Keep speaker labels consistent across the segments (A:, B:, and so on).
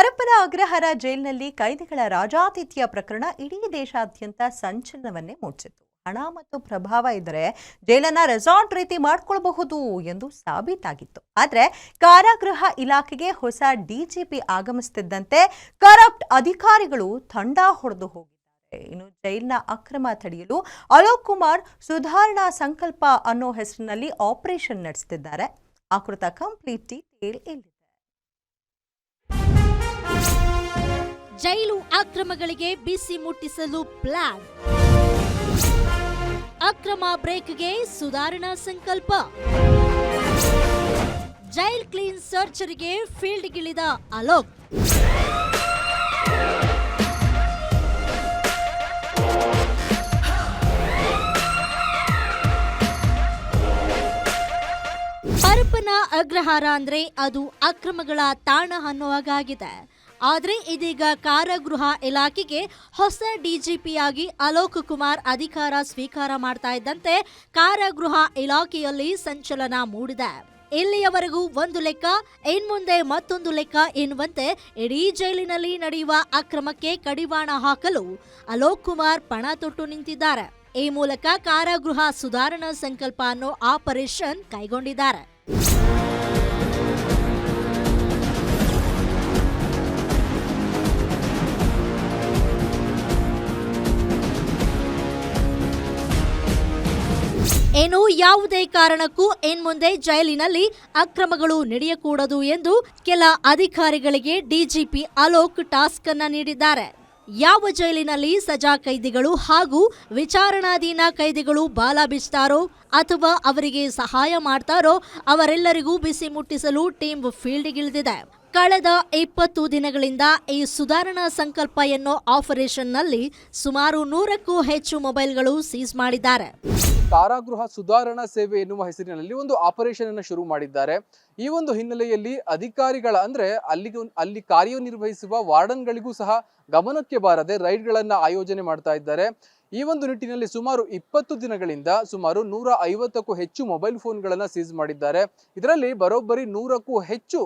A: ಪರಪ್ಪನ ಅಗ್ರಹಾರ ಜೈಲಿನಲ್ಲಿ ಕೈದಿಗಳ ರಾಜಾತಿಥ್ಯ ಪ್ರಕರಣ ಇಡೀ ದೇಶಾದ್ಯಂತ ಸಂಚಲನವನ್ನೇ ಮೂಡಿಸಿತು. ಹಣ ಮತ್ತು ಪ್ರಭಾವ ಇದ್ದರೆ ಜೈಲನ್ನ ರೆಸಾರ್ಟ್ ರೀತಿ ಮಾಡಿಕೊಳ್ಳಬಹುದು ಎಂದು ಸಾಬೀತಾಗಿತ್ತು. ಆದರೆ ಕಾರಾಗೃಹ ಇಲಾಖೆಗೆ ಹೊಸ ಡಿಜಿಪಿ ಆಗಮಿಸುತ್ತಿದ್ದಂತೆ ಕರಪ್ಟ್ ಅಧಿಕಾರಿಗಳು ತಂಡ ಹೊಡೆದು ಹೋಗಿದ್ದಾರೆ. ಇನ್ನು ಜೈಲಿನ ಅಕ್ರಮ ತಡೆಯಲು ಅಲೋಕ್ ಕುಮಾರ್ ಸುಧಾರಣಾ ಸಂಕಲ್ಪ ಅನ್ನೋ ಹೆಸರಿನಲ್ಲಿ ಆಪರೇಷನ್ ನಡೆಸುತ್ತಿದ್ದಾರೆ. ಆ ಕುರಿತ ಕಂಪ್ಲೀಟ್ ಡೀಟೇಲ್ ಇಲ್ಲಿದೆ.
B: ಜೈಲು ಅಕ್ರಮಗಳಿಗೆ ಬಿಸಿ ಮುಟ್ಟಿಸಲು ಪ್ಲಾನ್, ಅಕ್ರಮ ಬ್ರೇಕ್ಗೆ ಸುಧಾರಣಾ ಸಂಕಲ್ಪ, ಜೈಲ್ ಕ್ಲೀನ್ ಸರ್ಚರಿಗೆ ಫೀಲ್ಡ್ಗಿಳಿದ ಅಲೋಕ್, ಪರಪ್ಪನ ಅಗ್ರಹಾರ ಅಂದ್ರೆ ಅದು ಅಕ್ರಮಗಳ ತಾಣ ಅನ್ನೋ ಹಾಗಾಗಿದೆ. ಆದ್ರೆ ಇದೀಗ ಕಾರಾಗೃಹ ಇಲಾಖೆಗೆ ಹೊಸ ಡಿಜಿಪಿಯಾಗಿ ಅಲೋಕ್ ಕುಮಾರ್ ಅಧಿಕಾರ ಸ್ವೀಕಾರ ಮಾಡ್ತಾ ಇದ್ದಂತೆ ಕಾರಾಗೃಹ ಇಲಾಖೆಯಲ್ಲಿ ಸಂಚಲನ ಮೂಡಿದೆ. ಇಲ್ಲಿಯವರೆಗೂ ಒಂದು ಲೆಕ್ಕ, ಇನ್ಮುಂದೆ ಮತ್ತೊಂದು ಲೆಕ್ಕ ಎನ್ನುವಂತೆ ಇಡೀ ಜೈಲಿನಲ್ಲಿ ನಡೆಯುವ ಅಕ್ರಮಕ್ಕೆ ಕಡಿವಾಣ ಹಾಕಲು ಅಲೋಕ್ ಕುಮಾರ್ ಪಣ ತೊಟ್ಟು ನಿಂತಿದ್ದಾರೆ. ಈ ಮೂಲಕ ಕಾರಾಗೃಹ ಸುಧಾರಣಾ ಸಂಕಲ್ಪ ಅನ್ನೋ ಆಪರೇಷನ್ ಕೈಗೊಂಡಿದ್ದಾರೆ. ಏನು ಯಾವುದೇ ಕಾರಣಕ್ಕೂ ಇನ್ಮುಂದೆ ಜೈಲಿನಲ್ಲಿ ಅಕ್ರಮಗಳು ನಡೆಯಕೂಡದು ಎಂದು ಕೆಲ ಅಧಿಕಾರಿಗಳಿಗೆ ಡಿಜಿಪಿ ಅಲೋಕ್ ಟಾಸ್ಕ್ ಅನ್ನ ನೀಡಿದ್ದಾರೆ. ಯಾವ ಜೈಲಿನಲ್ಲಿ ಸಜಾ ಕೈದಿಗಳು ಹಾಗೂ ವಿಚಾರಣಾಧೀನ ಕೈದಿಗಳು ಬಾಲ ಬಿಚ್ತಾರೋ ಅಥವಾ ಅವರಿಗೆ ಸಹಾಯ ಮಾಡ್ತಾರೋ ಅವರೆಲ್ಲರಿಗೂ ಬಿಸಿ ಮುಟ್ಟಿಸಲು ಟೀಮ್ ಫೀಲ್ಡ್ಗಿಳಿದಿದೆ. ಕಳೆದ 20 ದಿನಗಳಿಂದ ಈ ಸುಧಾರಣಾ ಸಂಕಲ್ಪ ಎನ್ನೋ ಆಪರೇಷನ್ನಲ್ಲಿ ಸುಮಾರು 100ಕ್ಕೂ ಹೆಚ್ಚು ಮೊಬೈಲ್ಗಳು ಸೀಸ್ ಮಾಡಿದ್ದಾರೆ.
C: ಕಾರಾಗೃಹ ಸುಧಾರಣಾ ಸೇವೆ ಎನ್ನುವ ಹೆಸರಿನಲ್ಲಿ ಒಂದು ಆಪರೇಷನ್ ಅನ್ನು ಶುರು ಮಾಡಿದ್ದಾರೆ. ಈ ಒಂದು ಹಿನ್ನೆಲೆಯಲ್ಲಿ ಅಧಿಕಾರಿಗಳ ಅಂದ್ರೆ ಅಲ್ಲಿ ಕಾರ್ಯನಿರ್ವಹಿಸುವ ವಾರ್ಡನ್ಗಳಿಗೂ ಸಹ ಗಮನಕ್ಕೆ ಬಾರದೆ ರೈಡ್ಗಳನ್ನ ಆಯೋಜನೆ ಮಾಡ್ತಾ ಇದ್ದಾರೆ. ಈ ಒಂದು ನಿಟ್ಟಿನಲ್ಲಿ ಸುಮಾರು 20 ದಿನಗಳಿಂದ ಸುಮಾರು 150ಕ್ಕೂ ಹೆಚ್ಚು ಮೊಬೈಲ್ ಫೋನ್ಗಳನ್ನ ಸೀಸ್ ಮಾಡಿದ್ದಾರೆ. ಇದರಲ್ಲಿ ಬರೋಬ್ಬರಿ 100ಕ್ಕೂ ಹೆಚ್ಚು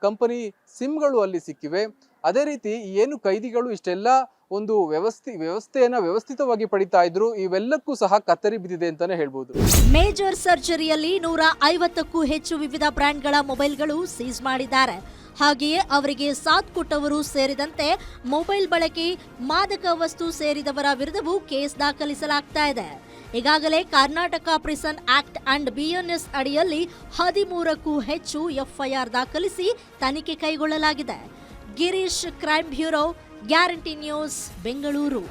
C: ಕಂಪನಿ ಸಿಮ್ಗಳು ಅಲ್ಲಿ ಸಿಕ್ಕಿವೆ. ಅದೇ ರೀತಿ ಏನು ಕೈದಿಗಳು ಇಷ್ಟೆಲ್ಲ ಒಂದು ವ್ಯವಸ್ಥೆಯನ್ನ ವ್ಯವಸ್ಥಿತವಾಗಿ ಪಡಿತಾ ಇದ್ರು, ಇವೆಲ್ಲಕ್ಕೂ ಸಹ ಕತ್ತರಿ ಬಿದ್ದಿದೆ ಅಂತಾನೆ ಹೇಳ್ಬೋದು.
B: ಮೇಜರ್ ಸರ್ಜರಿಯಲ್ಲಿ 150ಕ್ಕೂ ಹೆಚ್ಚು ವಿವಿಧ ಬ್ರ್ಯಾಂಡ್ಗಳ ಮೊಬೈಲ್ಗಳು ಸೀಸ್ ಮಾಡಿದ್ದಾರೆ. ಹಾಗೆಯೇ ಅವರಿಗೆ ಸಾಥ್ ಕೊಟ್ಟವರು ಸೇರಿದಂತೆ ಮೊಬೈಲ್ ಬಳಕೆ, ಮಾದಕ ವಸ್ತು ಸೇರಿದವರ ವಿರುದ್ಧವೂ ಕೇಸ್ ದಾಖಲಿಸಲಾಗ್ತಾ ಇದೆ. ಈಗಾಗಲೇ Karnataka prison act and BNS ಅಡಿಯಲ್ಲಿ 13ಕ್ಕೂ ಹೆಚ್ಚು ಎಫ್ಐಆರ್ ದಾಖಲಿಸಿ ತನಿಖೆ ಕೈಗೊಳ್ಳಲಾಗಿದೆ. Girish, Crime Bureau, Guarantee News, Bengaluru.